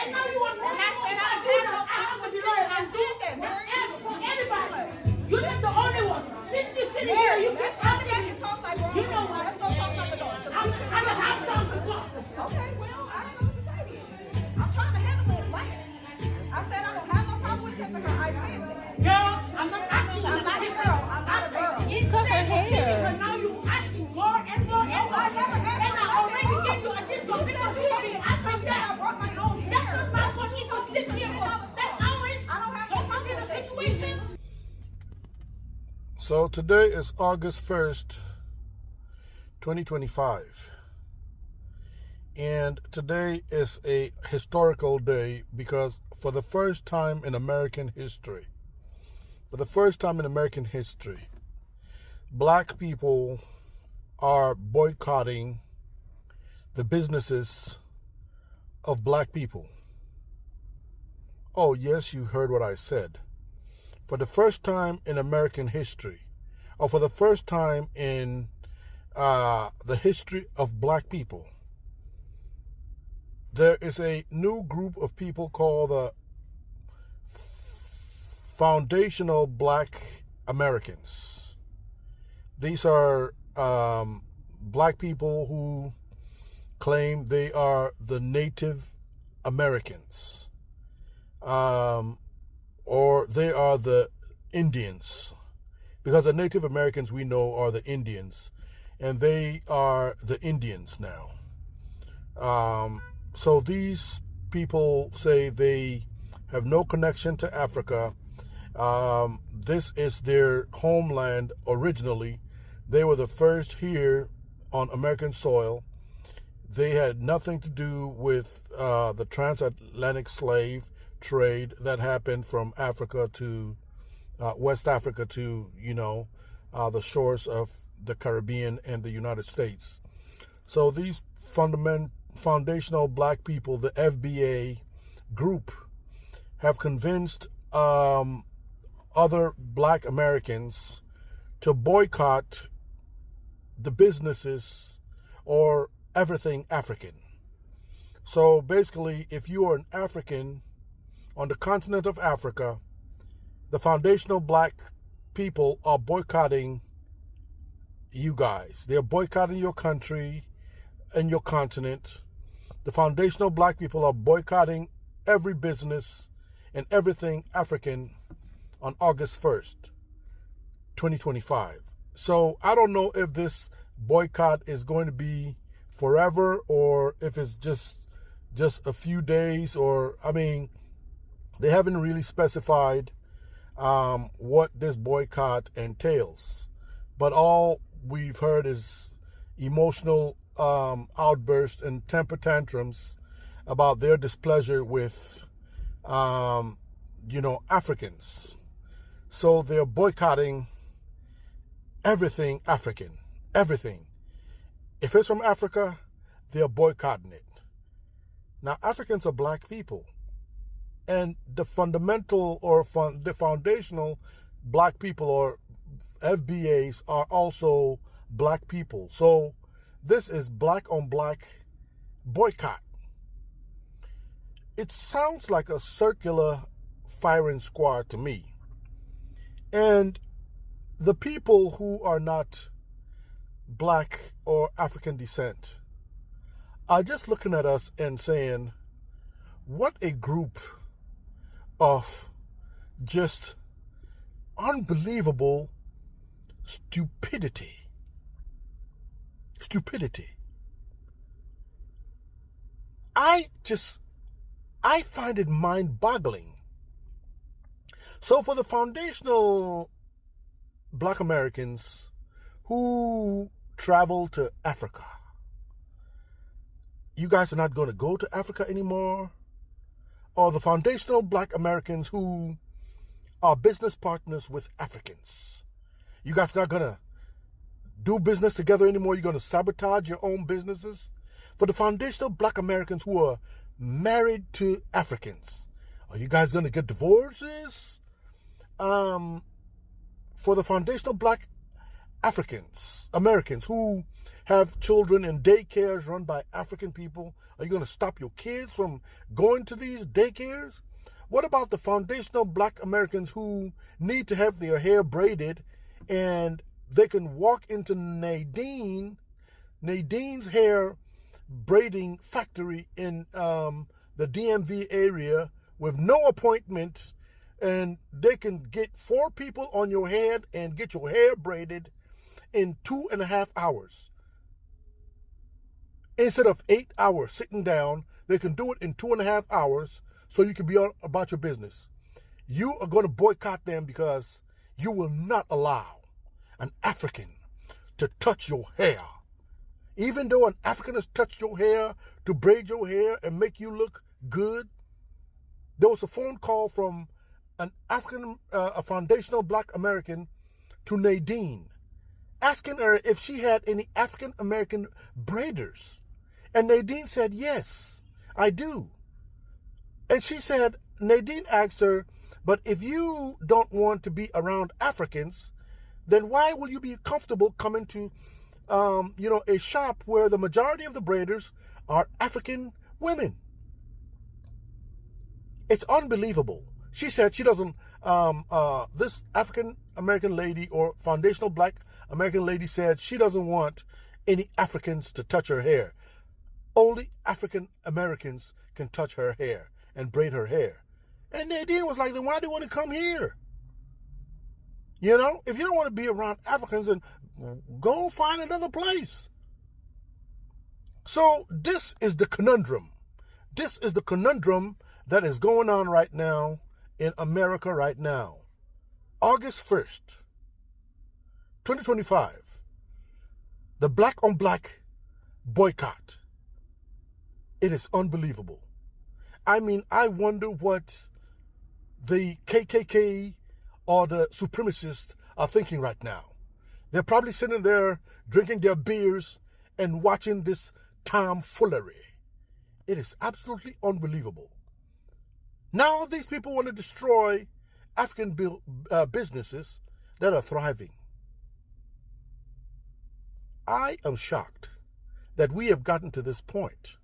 And now you want to. And I said I don't have no problem with you. And I said that. Wherever, for everybody. You're just the only one. Since you're sitting here, you just asking me to talk like wrong. You know what? Let's go talk like adults. I don't have time to talk. Okay, well, I don't know what to say to you. I'm trying to handle it like I said I don't have no problem with tipping her. I said that. Girl, I'm not asking you to tip her. I'm not a girl. Instead of tipping her, now you're asking more and more and more. I never asked. And I already gave you a discount because you didn't ask me that. I brought my own hair. That's not my fault. You just sit here for 10 hours. I don't have no problem in the situation. So today is August 1st, 2025. And today is a historical day because for the first time in American history, black people are boycotting the businesses of black people. Oh, yes, you heard what I said. For the first time in American history, or for the first time in the history of black people, there is a new group of people called the Foundational Black Americans. These are black people who claim they are the Native Americans, or they are the Indians, because the Native Americans we know are the Indians, and they are the Indians now. So these people say they have no connection to Africa. This is their homeland originally. They were the first here on American soil. They had nothing to do with the transatlantic slave trade that happened from Africa to West Africa to, the shores of the Caribbean and the United States. So these foundational black people, the FBA group, have convinced other black Americans to boycott the businesses or everything African. So basically, if you are an African on the continent of Africa, the foundational black people are boycotting you guys. They're boycotting your country and your continent. The foundational black people are boycotting every business and everything African on August 1st, 2025. So I don't know if this boycott is going to be forever or if it's just a few days, or, they haven't really specified what this boycott entails. But all we've heard is emotional outbursts and temper tantrums about their displeasure with, Africans. So they're boycotting everything African, everything. If it's from Africa, they're boycotting it. Now, Africans are black people, and the fundamental or the foundational black people, or FBAs, are also black people. So this is black on black boycott. It sounds like a circular firing squad to me. And the people who are not black or African descent are just looking at us and saying, what a group of just unbelievable stupidity. I find it mind-boggling. So for the foundational black Americans who travel to Africa, you guys are not going to go to Africa anymore? Or the foundational black Americans who are business partners with Africans, you guys are not going to do business together anymore? You're going to sabotage your own businesses? For the foundational black Americans who are married to Africans, are you guys going to get divorces? For the foundational black Africans, Americans who have children in daycares run by African people? Are you going to stop your kids from going to these daycares? What about the foundational black Americans who need to have their hair braided and they can walk into Nadine's hair braiding factory in the DMV area with no appointment, and they can get 4 people on your head and get your hair braided in 2.5 hours. Instead of 8 hours sitting down, they can do it in 2.5 hours so you can be on about your business. You are going to boycott them because you will not allow an African to touch your hair. Even though an African has touched your hair to braid your hair and make you look good, there was a phone call from an African, a foundational black American to Nadine, asking her if she had any African American braiders. And Nadine said, yes, I do. And she said, Nadine asked her, but if you don't want to be around Africans, then why will you be comfortable coming to, a shop where the majority of the braiders are African women? It's unbelievable. She said she doesn't, this African American lady or foundational black American lady said she doesn't want any Africans to touch her hair. Only African Americans can touch her hair and braid her hair. And Nadine was like, then why do you want to come here? You know, if you don't want to be around Africans, then go find another place. So this is the conundrum. This is the conundrum that is going on right now in America right now. August 1st, 2025, the black on black boycott. It is unbelievable. I mean, I wonder what the KKK or the supremacists are thinking right now. They're probably sitting there drinking their beers and watching this tomfoolery. It is absolutely unbelievable. Now these people want to destroy African businesses that are thriving. I am shocked that we have gotten to this point.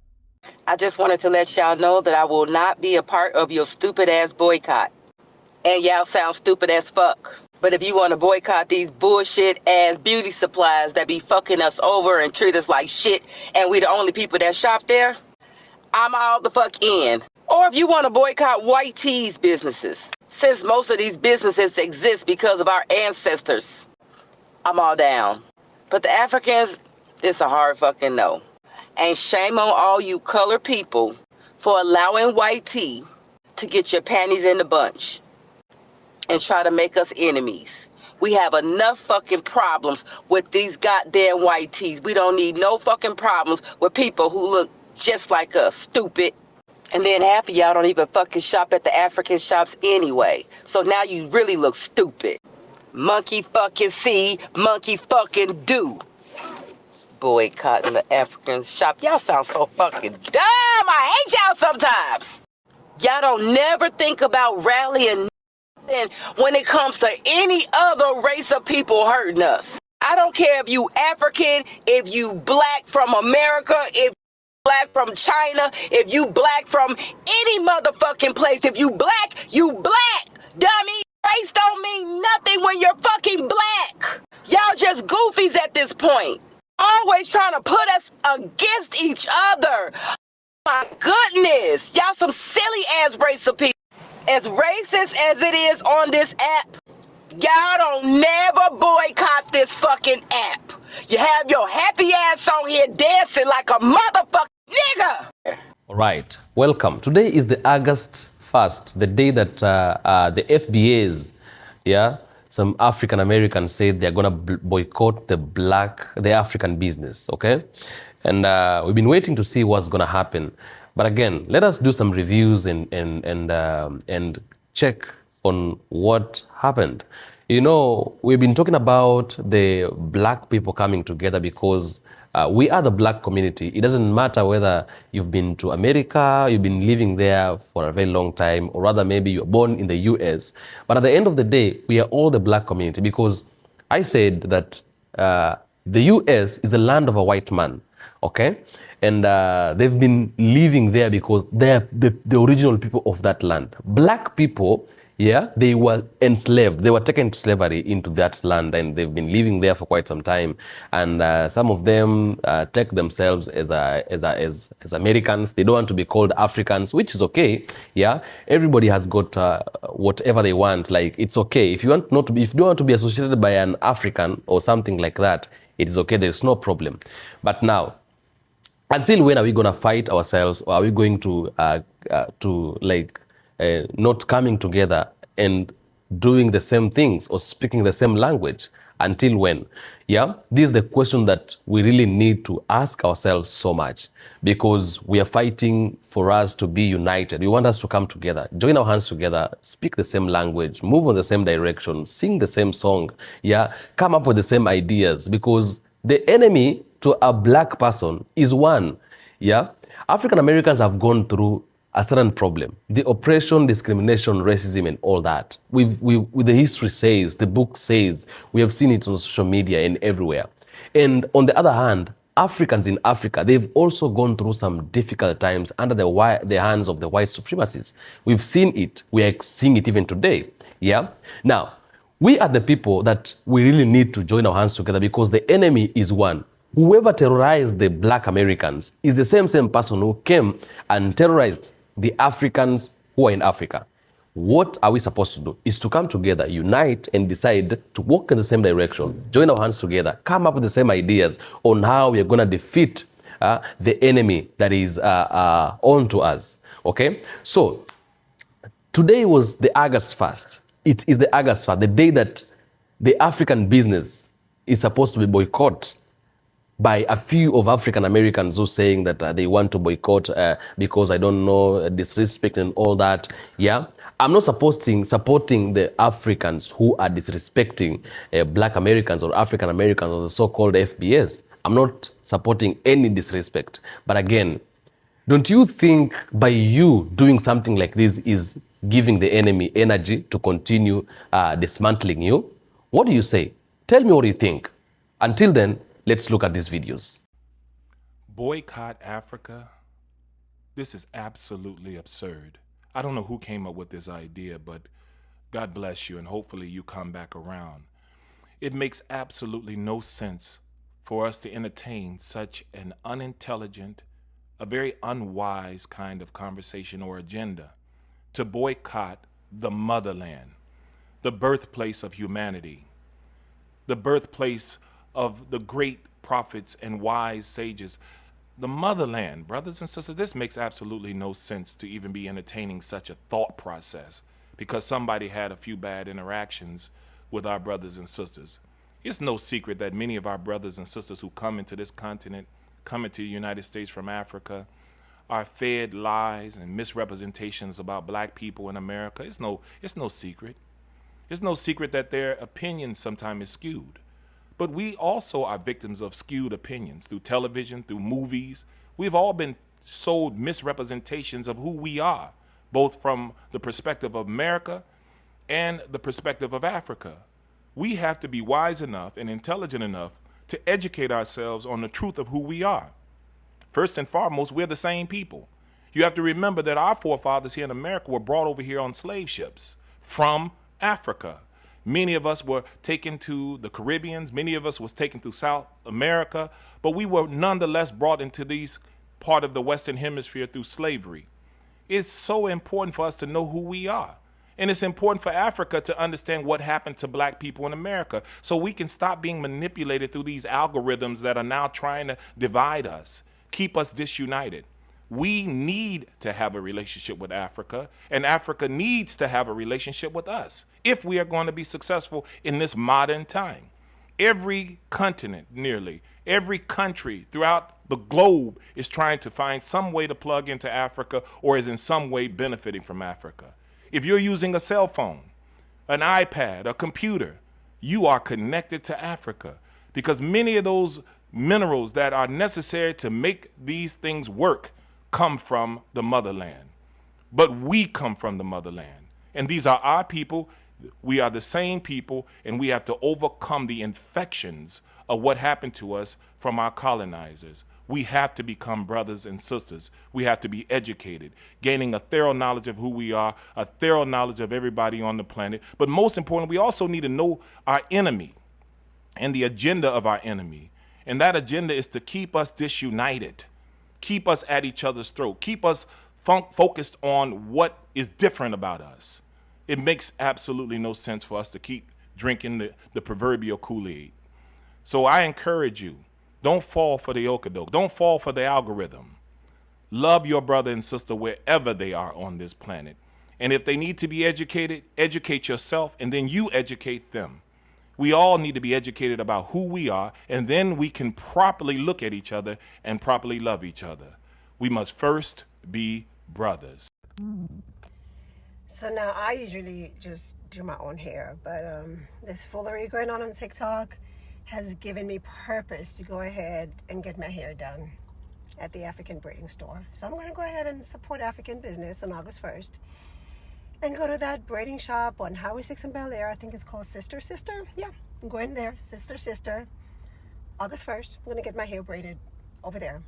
I just wanted to let y'all know that I will not be a part of your stupid ass boycott. And y'all sound stupid as fuck. But if you want to boycott these bullshit ass beauty supplies that be fucking us over and treat us like shit, and we the only people that shop there, I'm all the fuck in. Or if you want to boycott white tees businesses, since most of these businesses exist because of our ancestors, I'm all down. But the Africans, it's a hard fucking no. And shame on all you colored people for allowing white tea to get your panties in the bunch and try to make us enemies. We have enough fucking problems with these goddamn white tees. We don't need no fucking problems with people who look just like us, stupid. And then half of y'all don't even fucking shop at the African shops anyway. So now you really look stupid. Monkey fucking see, monkey fucking do. Boycotting the African shop. Y'all sound so fucking dumb. I hate y'all sometimes. Y'all don't never think about rallying when it comes to any other race of people hurting us. I don't care if you African, if you black from America, if you black from China, if you black from any motherfucking place. If you black, you black. Dummy. Race don't mean nothing when you're fucking black. Y'all just goofies at this point. Always trying to put us against each other. My goodness. Y'all some silly ass race of people. As racist as it is on this app, y'all don't never boycott this fucking app. You have your happy ass on here dancing like a motherfucking nigga. All right, welcome. Today is the August 1st, the day that the FBAs, some African Americans said they're gonna boycott the African business, okay? And we've been waiting to see what's gonna happen. But again, let us do some reviews and check on what happened. You know, we've been talking about the black people coming together because we are the black community. It doesn't matter whether you've been to America, you've been living there for a very long time, or rather maybe you're born in the US. But at the end of the day, we are all the black community because I said that the US is the land of a white man, okay? And they've been living there because they're the original people of that land. Black people, yeah, they were enslaved. They were taken to slavery into that land, and they've been living there for quite some time. And some of them take themselves as Americans. They don't want to be called Africans, which is okay. Yeah, everybody has got whatever they want. Like, it's okay if you want not to be, if you don't want to be associated by an African or something like that. It is okay. There's no problem. But now, until when are we gonna fight ourselves, or are we going to not coming together and doing the same things or speaking the same language? Until when? Yeah, this is the question that we really need to ask ourselves so much, because we are fighting for us to be united. We want us to come together, join our hands together, speak the same language, move on the same direction, sing the same song, yeah, come up with the same ideas, because the enemy to a black person is one. Yeah, African Americans have gone through a certain problem: the oppression, discrimination, racism, and all that. The history says, the book says, we have seen it on social media and everywhere. And on the other hand, Africans in Africa, they've also gone through some difficult times under the hands of the white supremacists. We've seen it. We are seeing it even today. Yeah. Now, we are the people that we really need to join our hands together, because the enemy is one. Whoever terrorized the black Americans is the same person who came and terrorized the Africans who are in Africa. What are we supposed to do? Is to come together, unite, and decide to walk in the same direction, join our hands together, come up with the same ideas on how we are going to defeat the enemy that is on to us. Okay? So, today was the August 1st. It is the August 1st, the day that the African business is supposed to be boycotted by a few of African Americans who saying that they want to boycott because, I don't know, disrespect and all that. Yeah, I'm not supporting the Africans who are disrespecting black Americans or African Americans or the so-called FBS. I'm not supporting any disrespect. But again, don't you think by you doing something like this is giving the enemy energy to continue dismantling you? What do you say? Tell me what you think. Until then, let's look at these videos. Boycott Africa? This is absolutely absurd. I don't know who came up with this idea, but God bless you, and hopefully you come back around. It makes absolutely no sense for us to entertain such an unintelligent, a very unwise kind of conversation or agenda, to boycott the motherland, the birthplace of humanity, the birthplace of the great prophets and wise sages. The motherland, brothers and sisters, this makes absolutely no sense to even be entertaining such a thought process because somebody had a few bad interactions with our brothers and sisters. It's no secret that many of our brothers and sisters who come into this continent, come into the United States from Africa, are fed lies and misrepresentations about black people in America. It's no secret. It's no secret that their opinion sometimes is skewed. But we also are victims of skewed opinions through television, through movies. We've all been sold misrepresentations of who we are, both from the perspective of America and the perspective of Africa. We have to be wise enough and intelligent enough to educate ourselves on the truth of who we are. First and foremost, we're the same people. You have to remember that our forefathers here in America were brought over here on slave ships from Africa. Many of us were taken to the Caribbean. Many of us was taken to South America, but we were nonetheless brought into these part of the Western Hemisphere through slavery. It's so important for us to know who we are. And it's important for Africa to understand what happened to black people in America so we can stop being manipulated through these algorithms that are now trying to divide us, keep us disunited. We need to have a relationship with Africa, and Africa needs to have a relationship with us if we are going to be successful in this modern time. Every continent, nearly every country throughout the globe is trying to find some way to plug into Africa or is in some way benefiting from Africa. If you're using a cell phone, an iPad, a computer, you are connected to Africa because many of those minerals that are necessary to make these things work come from the motherland. But we come from the motherland. And these are our people. We are the same people, and we have to overcome the infections of what happened to us from our colonizers. We have to become brothers and sisters. We have to be educated, gaining a thorough knowledge of who we are, a thorough knowledge of everybody on the planet. But most importantly, we also need to know our enemy and the agenda of our enemy. And that agenda is to keep us disunited, keep us at each other's throat, keep us focused on what is different about us. It makes absolutely no sense for us to keep drinking the proverbial Kool-Aid. So I encourage you, don't fall for the okadoke. Don't fall for the algorithm. Love your brother and sister wherever they are on this planet. And if they need to be educated, educate yourself, and then you educate them. We all need to be educated about who we are, and then we can properly look at each other and properly love each other. We must first be brothers. So now I usually just do my own hair, but this foolery going on TikTok has given me purpose to go ahead and get my hair done at the African braiding store. So I'm going to go ahead and support African business on August 1st and go to that braiding shop on Highway 6 in Bel Air. I think it's called Sister. Yeah, I'm going there. Sister. August 1st, I'm going to get my hair braided over there.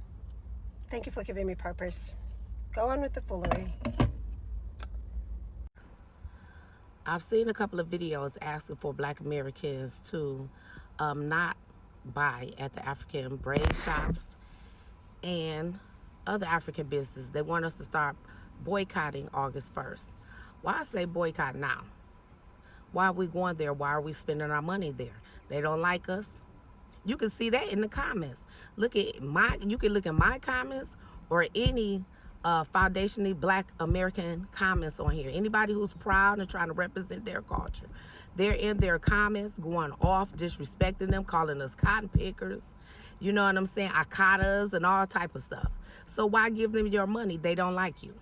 Thank you for giving me purpose. Go on with the foolery. I've seen a couple of videos asking for Black Americans to not buy at the African braid shops and other African businesses. They want us to start boycotting August 1st. Why I say boycott now? Why are we going there? Why are we spending our money there? They don't like us. You can see that in the comments. You can look at my comments or any foundationally Black American comments on here. Anybody who's proud and trying to represent their culture, they're in their comments going off, disrespecting them, calling us cotton pickers, you know what I'm saying, akatas and all type of stuff. So why give them your money? They don't like you.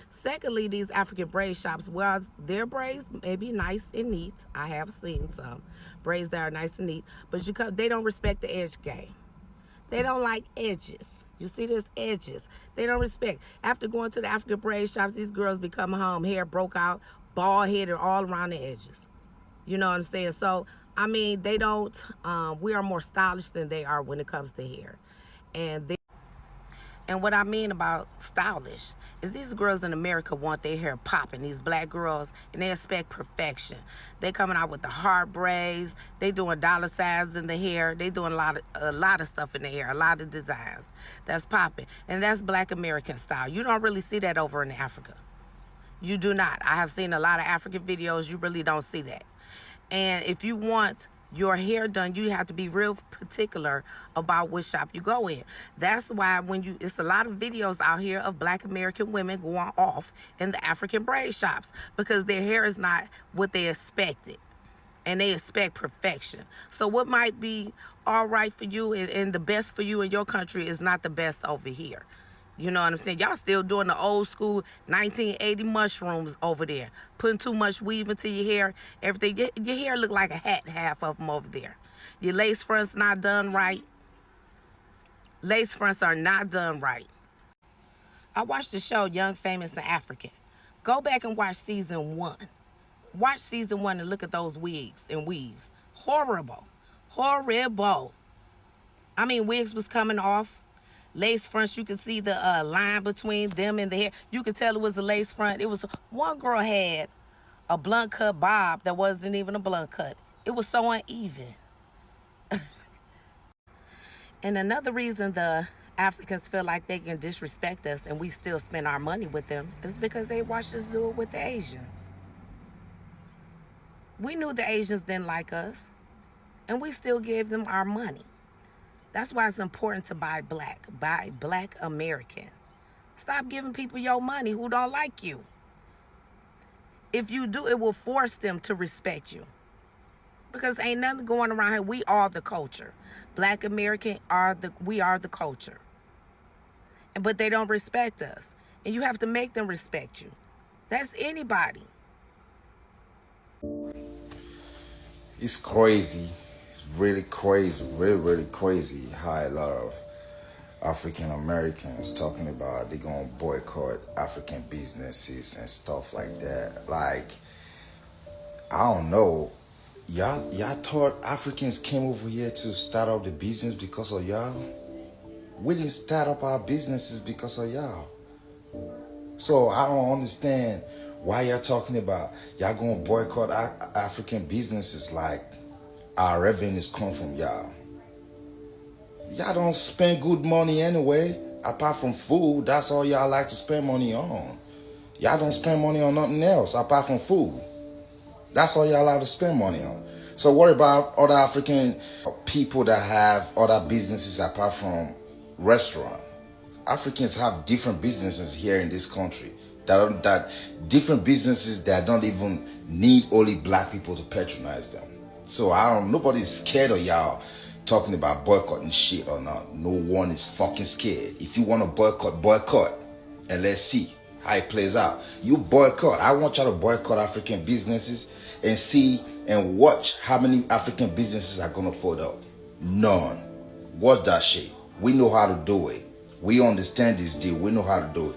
Secondly, these African braid shops, well, their braids may be nice and neat. I have seen some braids that are nice and neat, but they don't respect the edge game. They don't like edges. You see this edges. They don't respect. After going to the African braid shops, these girls be coming home, hair broke out, bald headed all around the edges. You know what I'm saying? So, I mean, they don't, we are more stylish than they are when it comes to hair. And what I mean about stylish is these girls in America want their hair popping, these Black girls, and they expect perfection. They coming out with the hard braids, they doing dollar signs in the hair, they doing a lot of stuff in the hair, a lot of designs. That's popping. And that's Black American style. You don't really see that over in Africa. You do not. I have seen a lot of African videos, you really don't see that. And if you want your hair done, you have to be real particular about which shop you go in. That's why it's a lot of videos out here of Black American women going off in the African braid shops because their hair is not what they expected. And they expect perfection. So what might be all right for you and the best for you in your country is not the best over here. You know what I'm saying? Y'all still doing the old school 1980 mushrooms over there. Putting too much weave into your hair. Everything. Your hair look like a hat, half of them over there. Your lace fronts not done right. Lace fronts are not done right. I watched the show Young, Famous, and African. Go back and watch season 1. Watch season 1 and look at those wigs and weaves. Horrible. Horrible. I mean, wigs was coming off. Lace fronts, you could see the line between them and the hair. You could tell it was a lace front. It was, one girl had a blunt cut bob that wasn't even a blunt cut. It was so uneven. And another reason the Africans feel like they can disrespect us and we still spend our money with them is because they watched us do it with the Asians. We knew the Asians didn't like us, and we still gave them our money. That's why it's important to buy Black American. Stop giving people your money who don't like you. If you do, it will force them to respect you. Because ain't nothing going around here. We are the culture. Black American we are the culture. But they don't respect us. And you have to make them respect you. That's anybody. It's crazy. Really crazy, really crazy how a lot of African Americans talking about they're gonna boycott African businesses and stuff like that. Like, I don't know Y'all thought Africans came over here to start up the business because of y'all? We didn't start up our businesses because of y'all. So I don't understand why y'all talking about y'all gonna boycott African businesses like our revenues come from y'all. Y'all don't spend good money anyway. Apart from food, that's all y'all like to spend money on. Y'all don't spend money on nothing else apart from food. That's all y'all like to spend money on. So what about other African people that have other businesses apart from restaurant? Africans have different businesses here in this country. That different businesses that don't even need only black people to patronize them. So nobody's scared of y'all talking about boycotting shit or not. No one is fucking scared. If you want to boycott, boycott. And let's see how it plays out. You boycott. I want y'all to boycott African businesses and see and watch how many African businesses are gonna fold up. None. Watch that shit. We know how to do it. We understand this deal. We know how to do it.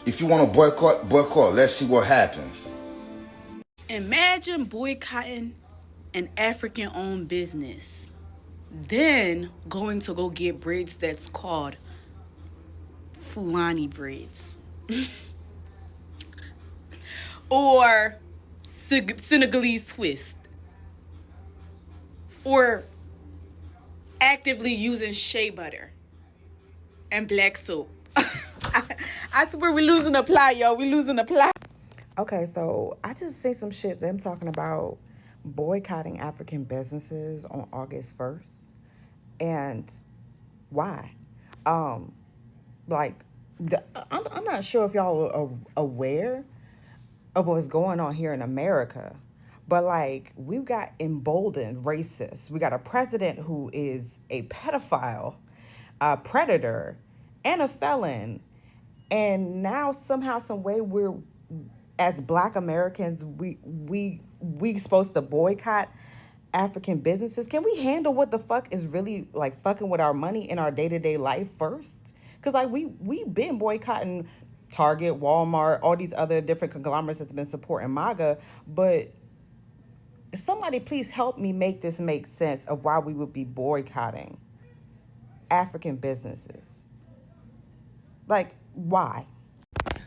If you want to boycott, boycott. Let's see what happens. Imagine boycotting an African-owned business, then going to go get braids that's called Fulani braids. Or Senegalese twist. Or actively using shea butter and black soap. I swear we're losing the plot, y'all. We're losing the plot. Okay, so I just see some shit them talking about boycotting African businesses on August 1st. And why? Like, I'm not sure if y'all are aware of what's going on here in America. But like, we've got emboldened racists. We got a president who is a pedophile, a predator, and a felon. And now somehow, some way, we're, as Black Americans, we supposed to boycott African businesses. Can we handle what the fuck is really like fucking with our money in our day-to-day life first? Because like we've been boycotting Target, Walmart, all these other different conglomerates that's been supporting MAGA, but somebody please help me make this make sense of why we would be boycotting African businesses. Like, why?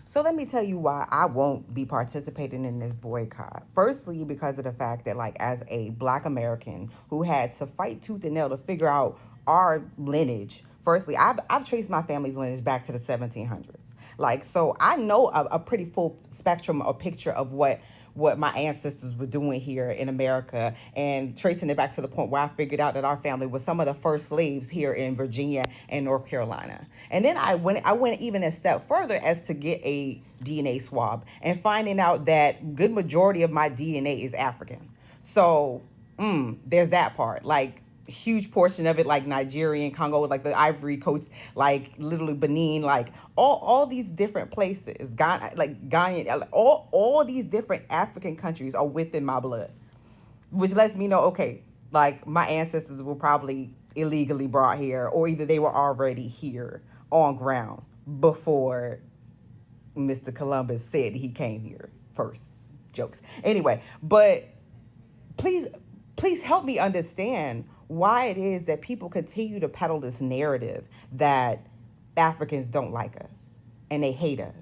So let me tell you why I won't be participating in this boycott. Firstly, because of the fact that, like, as a Black American who had to fight tooth and nail to figure out our lineage, firstly, I've traced my family's lineage back to the 1700s. Like, so I know a pretty full spectrum or picture of what my ancestors were doing here in America, and tracing it back to the point where I figured out that our family was some of the first slaves here in Virginia and North Carolina. And then I went even a step further as to get a DNA swab and finding out that good majority of my DNA is African. So there's that part. Like, huge portion of it, like Nigerian, Congo, like the Ivory Coast, like literally Benin, like all these different places, Ghana, like Ghanaian, all these different African countries are within my blood, which lets me know, okay, like my ancestors were probably illegally brought here, or either they were already here on ground before Mr. Columbus said he came here first. Jokes. Anyway, but please help me understand why it is that people continue to peddle this narrative that Africans don't like us and they hate us,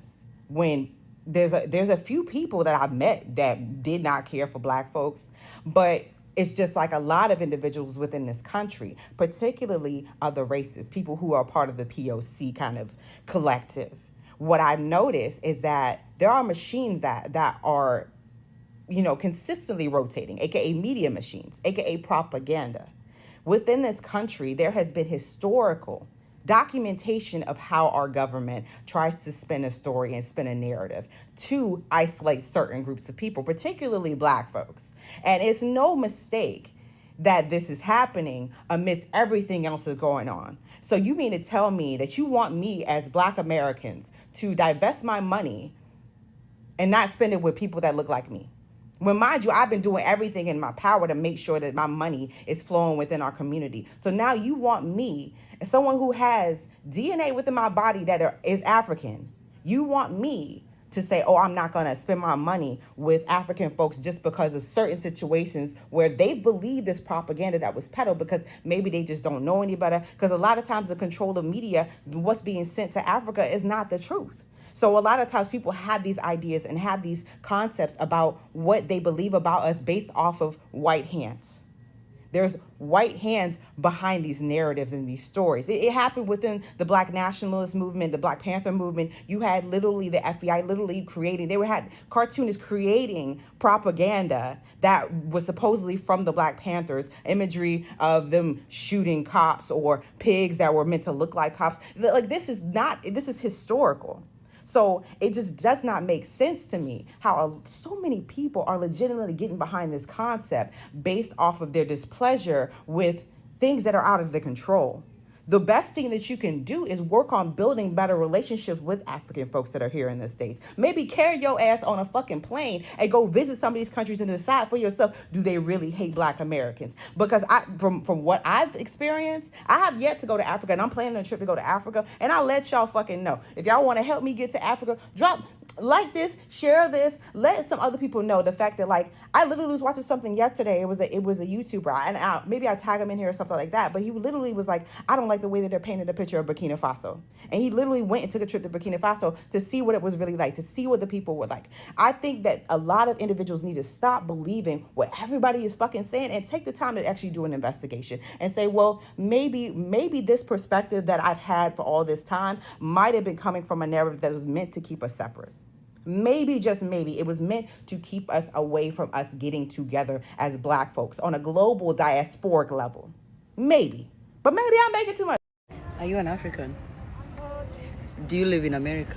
when there's a few people that I've met that did not care for Black folks, but it's just like a lot of individuals within this country, particularly other races, people who are part of the POC kind of collective. What I've noticed is that there are machines that are, consistently rotating, aka media machines, aka propaganda. Within this country, there has been historical documentation of how our government tries to spin a story and spin a narrative to isolate certain groups of people, particularly Black folks. And it's no mistake that this is happening amidst everything else that's going on. So you mean to tell me that you want me as Black Americans to divest my money and not spend it with people that look like me? When, mind you, I've been doing everything in my power to make sure that my money is flowing within our community. So now you want me, as someone who has DNA within my body that is African, you want me to say, oh, I'm not going to spend my money with African folks just because of certain situations where they believe this propaganda that was peddled, because maybe they just don't know any better. Because a lot of times the control of media, what's being sent to Africa is not the truth. So a lot of times people have these ideas and have these concepts about what they believe about us based off of white hands. There's white hands behind these narratives and these stories. It happened within the Black nationalist movement, the Black Panther movement. You had literally the FBI literally creating, had cartoonists creating propaganda that was supposedly from the Black Panthers, imagery of them shooting cops or pigs that were meant to look like cops. Like, this is historical. So it just does not make sense to me how so many people are legitimately getting behind this concept based off of their displeasure with things that are out of their control. The best thing that you can do is work on building better relationships with African folks that are here in the States. Maybe carry your ass on a fucking plane and go visit some of these countries and decide for yourself, do they really hate Black Americans? Because from what I've experienced, I have yet to go to Africa, and I'm planning a trip to go to Africa, and I'll let y'all fucking know. If y'all want to help me get to Africa, like this, share this, let some other people know the fact that, like, I literally was watching something yesterday. It was a YouTuber, and maybe I tag him in here or something like that, but he literally was like, I don't like the way that they're painting a picture of Burkina Faso. And he literally went and took a trip to Burkina Faso to see what it was really like, to see what the people were like. I think that a lot of individuals need to stop believing what everybody is fucking saying and take the time to actually do an investigation and say, well, maybe this perspective that I've had for all this time might have been coming from a narrative that was meant to keep us separate. Maybe, just maybe, it was meant to keep us away from us getting together as Black folks on a global diasporic level. Maybe. But maybe I'm making too much. Are you an African? Do you live in America?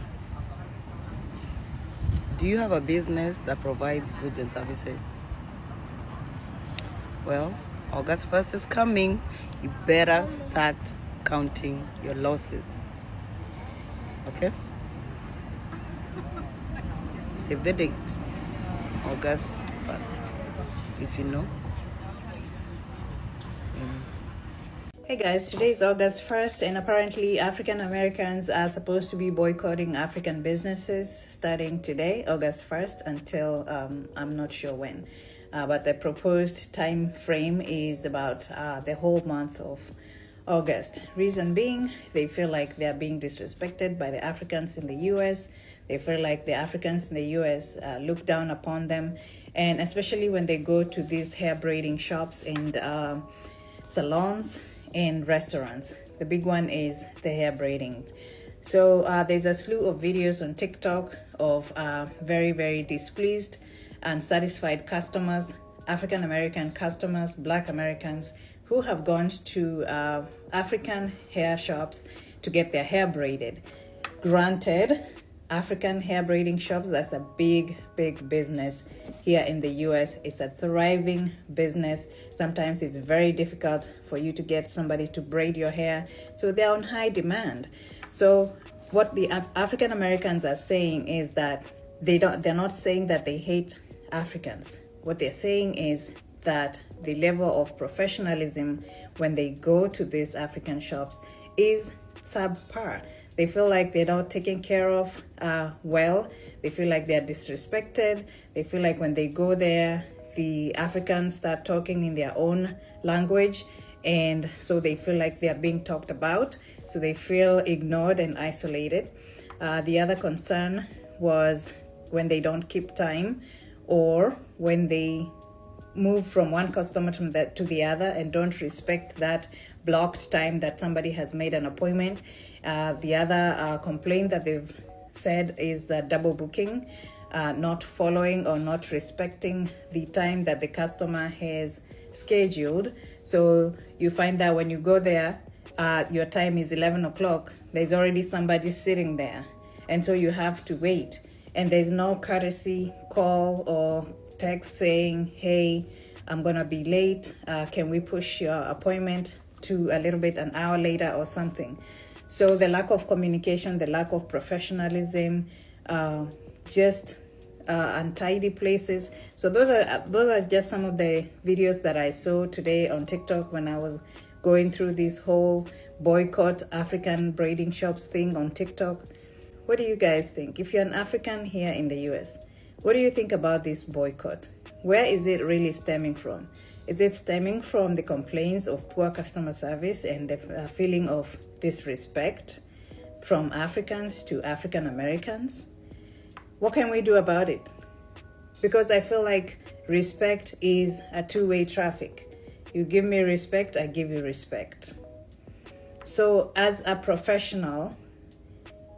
Do you have a business that provides goods and services? Well, August 1st is coming. You better start counting your losses. Okay? Save the date, August 1st, if you know. Hey guys, today is August 1st, and apparently African Americans are supposed to be boycotting African businesses starting today, August 1st, until I'm not sure when. But the proposed time frame is about the whole month of August. Reason being, they feel like they're being disrespected by the Africans in the US. They feel like the Africans in the US look down upon them, and especially when they go to these hair braiding shops and salons and restaurants. The big one is the hair braiding. So there's a slew of videos on TikTok of very, very displeased and satisfied customers, African American customers, Black Americans, who have gone to African hair shops to get their hair braided. Granted, African hair braiding shops, that's a big, big business here in the US. It's a thriving business. Sometimes it's very difficult for you to get somebody to braid your hair. So they're on high demand. So what the African Americans are saying is that they're not saying that they hate Africans. What they're saying is that the level of professionalism when they go to these African shops is subpar. They feel like they're not taken care of well. They feel like they're disrespected. They feel like when they go there, the Africans start talking in their own language, and so they feel like they're being talked about. So they feel ignored and isolated. The other concern was when they don't keep time, or when they move from one customer to the other and don't respect that blocked time that somebody has made an appointment. The other complaint that they've said is that double booking, not following or not respecting the time that the customer has scheduled. So you find that when you go there, your time is 11 o'clock, there's already somebody sitting there. And so you have to wait. And there's no courtesy call or text saying, hey, I'm gonna be late. Can we push your appointment to a little bit, an hour later or something? So the lack of communication, the lack of professionalism, just untidy places. So those are just some of the videos that I saw today on TikTok when I was going through this whole boycott African braiding shops thing on TikTok. What do you guys think? If you're an African here in the US, what do you think about this boycott? Where is it really stemming from? Is it stemming from the complaints of poor customer service and the feeling of disrespect from Africans to African Americans? What can we do about it? Because I feel like respect is a two-way traffic. You give me respect, I give you respect. So as a professional,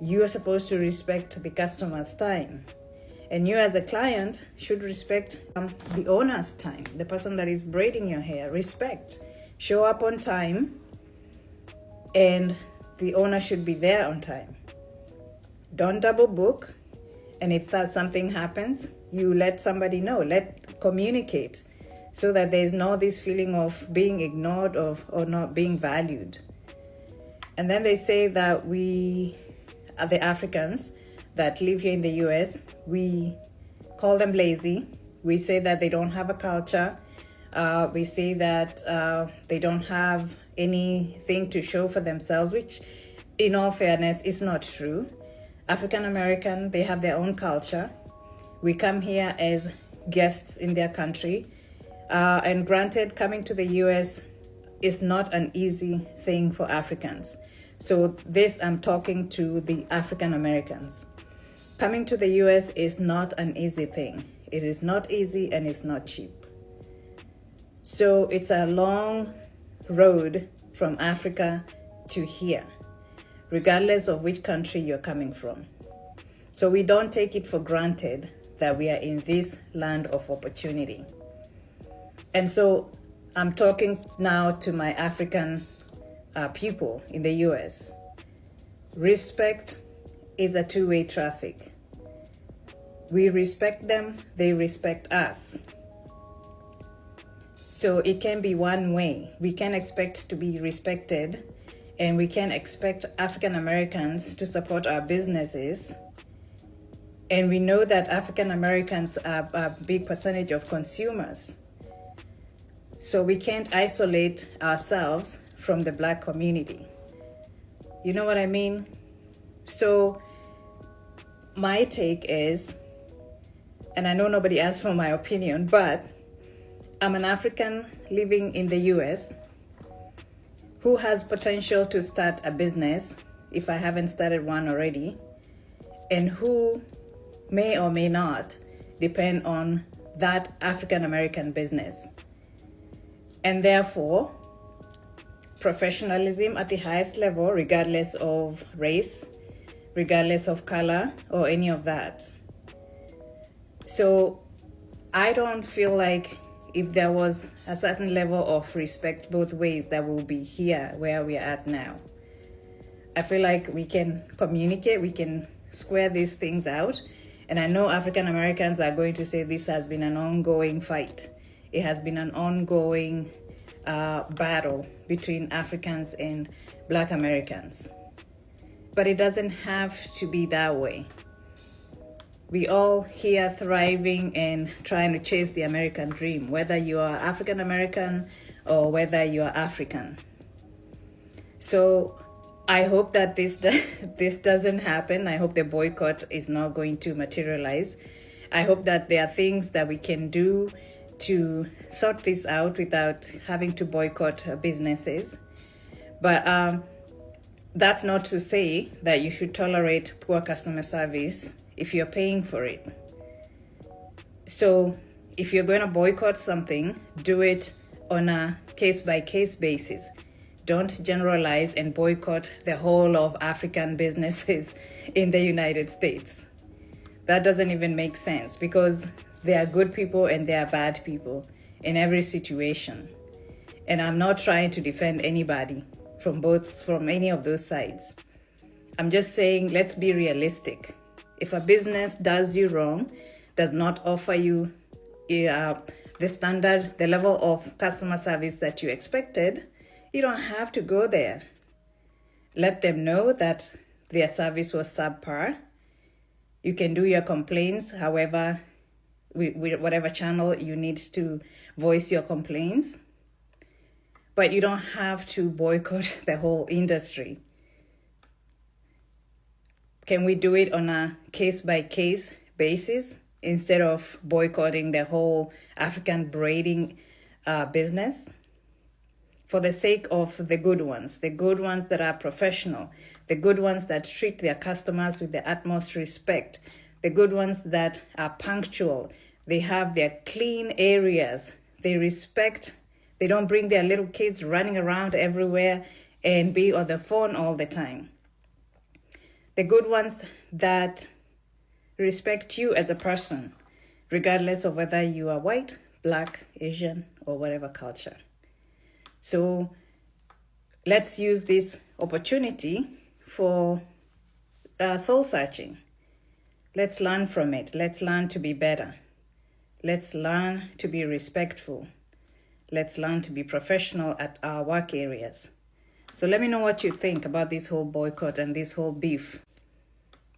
you are supposed to respect the customer's time. And you as a client should respect the owner's time, the person that is braiding your hair. Respect. Show up on time, and the owner should be there on time. Don't double book. And if that something happens, you let somebody know. Communicate so that there's no this feeling of being ignored or not being valued. And then they say that we are the Africans that live here in the US, we call them lazy. We say that they don't have a culture. We say that they don't have anything to show for themselves, which in all fairness is not true. African American, they have their own culture. We come here as guests in their country. And granted, coming to the US is not an easy thing for Africans. So this, I'm talking to the African Americans. Coming to the US is not an easy thing. It is not easy and it's not cheap. So it's a long road from Africa to here, regardless of which country you're coming from. So we don't take it for granted that we are in this land of opportunity. And so I'm talking now to my African people in the US. Respect is a two-way traffic. We respect them, they respect us. So it can be one way. We can expect to be respected, and we can expect African Americans to support our businesses. And we know that African Americans are a big percentage of consumers. So we can't isolate ourselves from the Black community. You know what I mean? So my take is, and I know nobody asked for my opinion, but I'm an African living in the US who has potential to start a business if I haven't started one already, and who may or may not depend on that African American business. And therefore, professionalism at the highest level, regardless of race, regardless of color, or any of that. So I don't feel like if there was a certain level of respect both ways, that we'll be here where we are at now. I feel like we can communicate, we can square these things out. And I know African Americans are going to say this has been an ongoing fight. It has been an ongoing battle between Africans and Black Americans. But it doesn't have to be that way. We all here thriving and trying to chase the American dream, whether you are African American or whether you are African. So I hope that this doesn't happen. I hope the boycott is not going to materialize. I hope that there are things that we can do to sort this out without having to boycott businesses. But that's not to say that you should tolerate poor customer service if you're paying for it. So if you're going to boycott something, do it on a case-by-case basis. Don't generalize and boycott the whole of African businesses in the United States. That doesn't even make sense, because there are good people and there are bad people in every situation. And I'm not trying to defend anybody from any of those sides. I'm just saying, let's be realistic. If a business does you wrong, does not offer you the standard, the level of customer service that you expected, you don't have to go there. Let them know that their service was subpar. You can do your complaints, however, with whatever channel you need to voice your complaints. But you don't have to boycott the whole industry. Can we do it on a case-by-case basis instead of boycotting the whole African braiding business? For the sake of the good ones that are professional, the good ones that treat their customers with the utmost respect, the good ones that are punctual, they have their clean areas, they respect, they don't bring their little kids running around everywhere and be on the phone all the time. The good ones that respect you as a person, regardless of whether you are white, black, Asian, or whatever culture. So let's use this opportunity for soul searching. Let's learn from it. Let's learn to be better. Let's learn to be respectful. Let's learn to be professional at our work areas. So let me know what you think about this whole boycott and this whole beef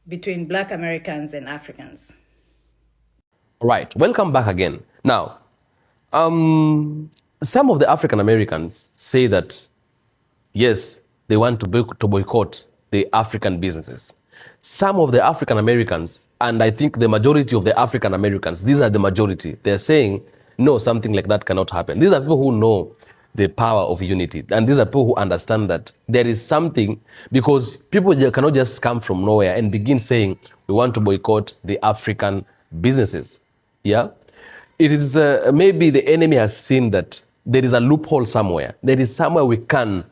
between Black Americans and Africans. All right, welcome back again. Now, some of the African Americans say that, yes, they want to boycott the African businesses. Some of the African Americans, and I think the majority of the African Americans, these are the majority, they're saying, no, something like that cannot happen. These are people who know the power of unity. And these are people who understand that there is something, because people cannot just come from nowhere and begin saying, we want to boycott the African businesses. Yeah? It is, maybe the enemy has seen that there is a loophole somewhere. There is somewhere we can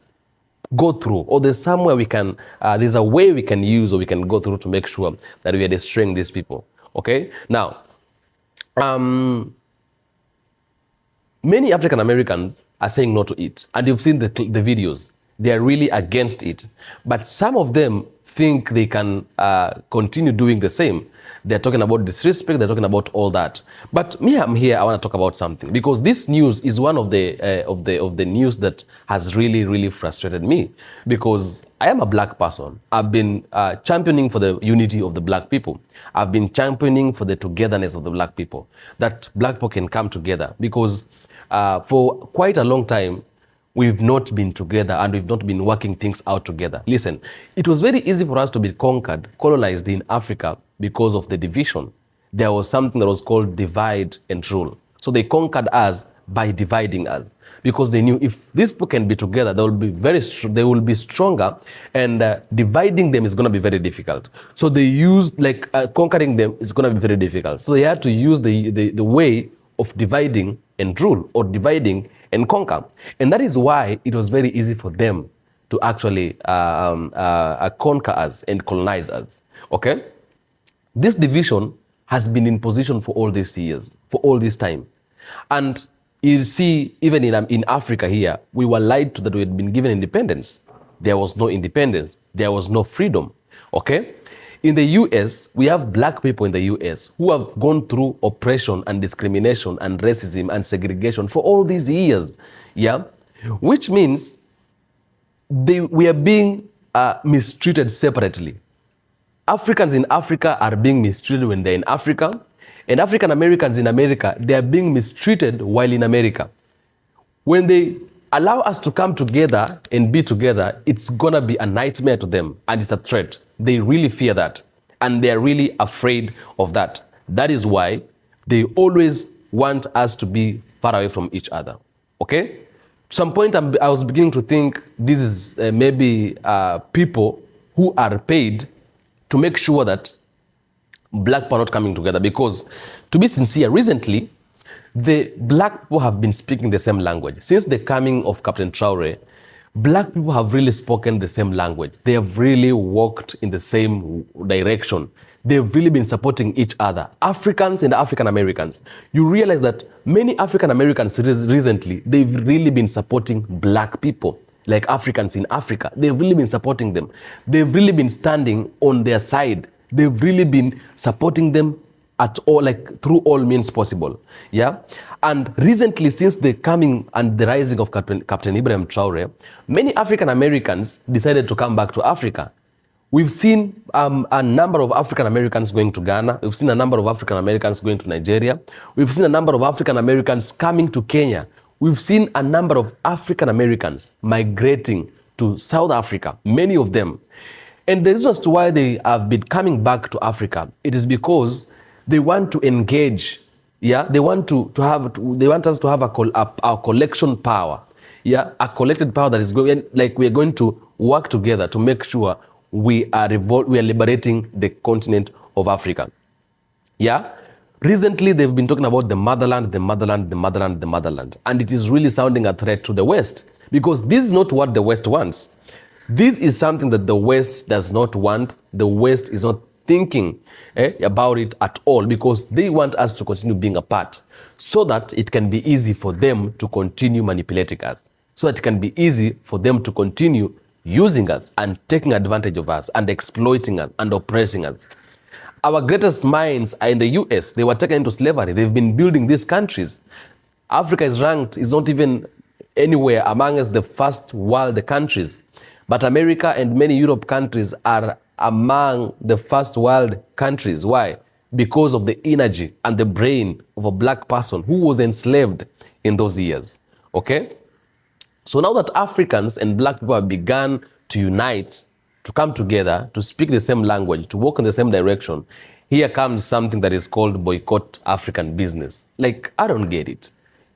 go through, or there's somewhere we can, there's a way we can use or we can go through to make sure that we are destroying these people. Okay? Now, many African Americans are saying no to it. And you've seen the videos. They are really against it. But some of them think they can continue doing the same. They're talking about disrespect, they're talking about all that. But me, I'm here, I want to talk about something. Because this news is one of the news that has really, really frustrated me. Because I am a black person. I've been championing for the unity of the black people. I've been championing for the togetherness of the black people. That black people can come together. Because for quite a long time, we've not been together and we've not been working things out together. Listen, it was very easy for us to be conquered, colonized in Africa because of the division. There was something that was called divide and rule. So they conquered us by dividing us because they knew if these people can be together, they will be stronger, and dividing them is going to be very difficult. So they used, conquering them is going to be very difficult. So they had to use the way of dividing and rule, or dividing and conquer. And that is why it was very easy for them to actually conquer us and colonize us. Okay? This division has been in position for all these years, for all this time. And you see, even in Africa here, we were lied to that we had been given independence. There was no independence. There was no freedom. Okay? In the US, we have black people in the US who have gone through oppression and discrimination and racism and segregation for all these years. Yeah? Which means we are being mistreated separately. Africans in Africa are being mistreated when they're in Africa, and African Americans in America, they are being mistreated while in America. When they allow us to come together and be together, it's gonna be a nightmare to them, and it's a threat. They really fear that, and they're really afraid of that. That is why they always want us to be far away from each other. Okay? At some point, I was beginning to think this is maybe people who are paid to make sure that black people are not coming together. Because, to be sincere, recently, the black people have been speaking the same language. Since the coming of Captain Traore, black people have really spoken the same language. They have really walked in the same direction. They've really been supporting each other. Africans and African Americans. You realize that many African Americans recently, they've really been supporting black people. Like Africans in Africa, they've really been supporting them. They've really been standing on their side. They've really been supporting them at all, through all means possible. Yeah. And recently, since the coming and the rising of Capt.Ibrahim Traore, many African Americans decided to come back to Africa. We've seen a number of African Americans going to Ghana. We've seen a number of African Americans going to Nigeria. We've seen a number of African Americans coming to Kenya. We've seen a number of African Americans migrating to South Africa, many of them. And the reason as to why they have been coming back to Africa, it is because they want to engage. Yeah, they want they want us to have a collection power. Yeah, a collected power that is going, like we are going to work together to make sure we are liberating the continent of Africa. Yeah. Recently, they've been talking about the motherland, the motherland, the motherland, the motherland. And it is really sounding a threat to the West, because this is not what the West wants. This is something that the West does not want. The West is not thinking about it at all, because they want us to continue being apart so that it can be easy for them to continue manipulating us, so that it can be easy for them to continue using us and taking advantage of us and exploiting us and oppressing us. Our greatest minds are in the US. They were taken into slavery. They've been building these countries. Africa is not even anywhere amongst the first world countries. But America and many Europe countries are among the first world countries. Why? Because of the energy and the brain of a black person who was enslaved in those years. Okay? So now that Africans and black people have begun to unite, to come together, to speak the same language, to walk in the same direction, here comes something that is called boycott African business. Like, I don't get it.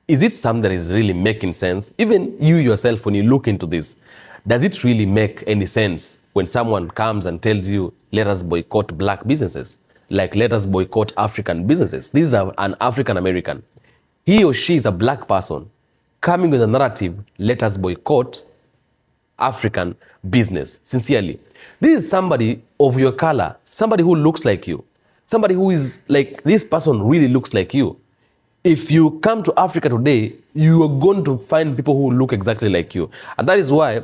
Is it something that is really making sense? Even you yourself, when you look into this, does it really make any sense when someone comes and tells you, let us boycott black businesses? Like, let us boycott African businesses. This is an African American. He or she is a black person coming with a narrative, let us boycott African business. Sincerely, this is somebody of your color, somebody who looks like you, somebody who is like, this person really looks like you. If you come to Africa today, you are going to find people who look exactly like you. And that is why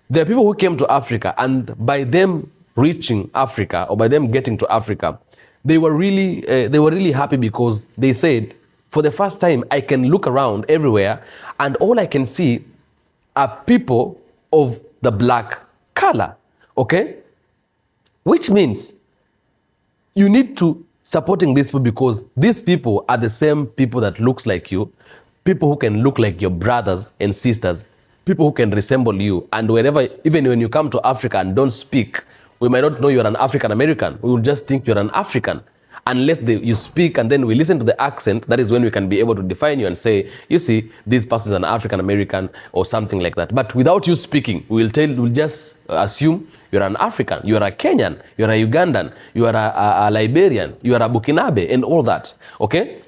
there are people who came to Africa, and by them reaching Africa or by them getting to Africa, they were really happy, because they said, for the first time, I can look around everywhere and all I can see are people of the black color. Okay? Which means you need to supporting these people, because these people are the same people that looks like you, people who can look like your brothers and sisters, people who can resemble you. And whenever, even when you come to Africa and don't speak, we might not know you're an African American. We will just think you're an African. Unless you speak and then we listen to the accent, that is when we can be able to define you and say, you see, this person is an African American or something like that. But without you speaking, we'll just assume you're an African, you are a Kenyan, you are a Ugandan, you are a Liberian, you are a Burkinabe, and all that. Okay?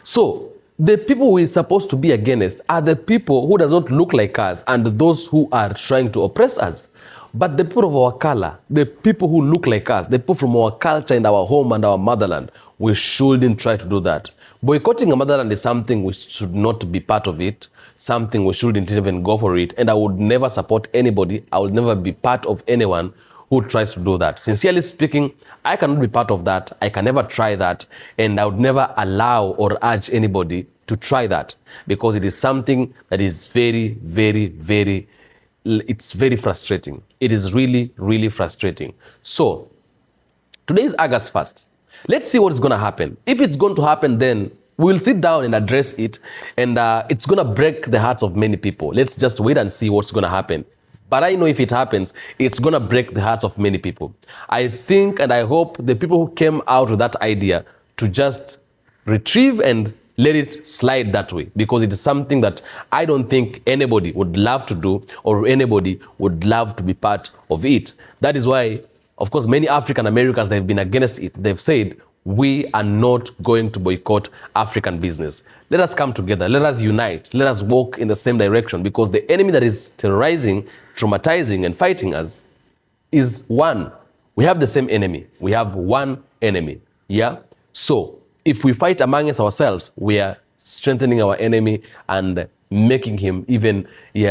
So the people we're supposed to be against are the people who does not look like us and those who are trying to oppress us. But the people of our color, the people who look like us, the people from our culture and our home and our motherland, we shouldn't try to do that. Boycotting a motherland is something we should not be part of it, something we shouldn't even go for it. And I would never support anybody. I would never be part of anyone who tries to do that. Sincerely speaking, I cannot be part of that. I can never try that. And I would never allow or urge anybody to try that, because it is something that is very, very, very, it's very frustrating. It is really, really frustrating. So today is August 1st. Let's see what's going to happen. If it's going to happen, then we'll sit down and address it, and it's going to break the hearts of many people. Let's just wait and see what's going to happen. But I know if it happens, it's going to break the hearts of many people. I think and I hope the people who came out with that idea to just retrieve and let it slide that way, because it is something that I don't think anybody would love to do, or anybody would love to be part of it. That is why, of course, many African Americans, they've been against it. They've said, we are not going to boycott African business. Let us come together. Let us unite. Let us walk in the same direction, because the enemy that is terrorizing, traumatizing, and fighting us is one. We have the same enemy. We have one enemy. Yeah? So if we fight amongst ourselves, we are strengthening our enemy and making him even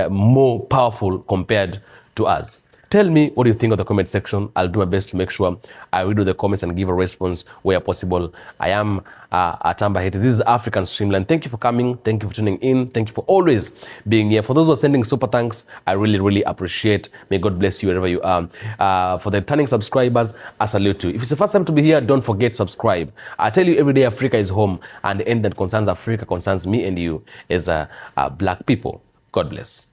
more powerful compared to us. Tell me what you think of the comment section. I'll do my best to make sure I read the comments and give a response where possible. I am Atamba Haiti. This is African Streamline. Thank you for coming. Thank you for tuning in. Thank you for always being here. For those who are sending super thanks, I really, really appreciate. May God bless you wherever you are. For the returning subscribers, I salute you. If it's the first time to be here, don't forget subscribe. I tell you every day, Africa is home, and the end that concerns Africa concerns me and you as black people. God bless.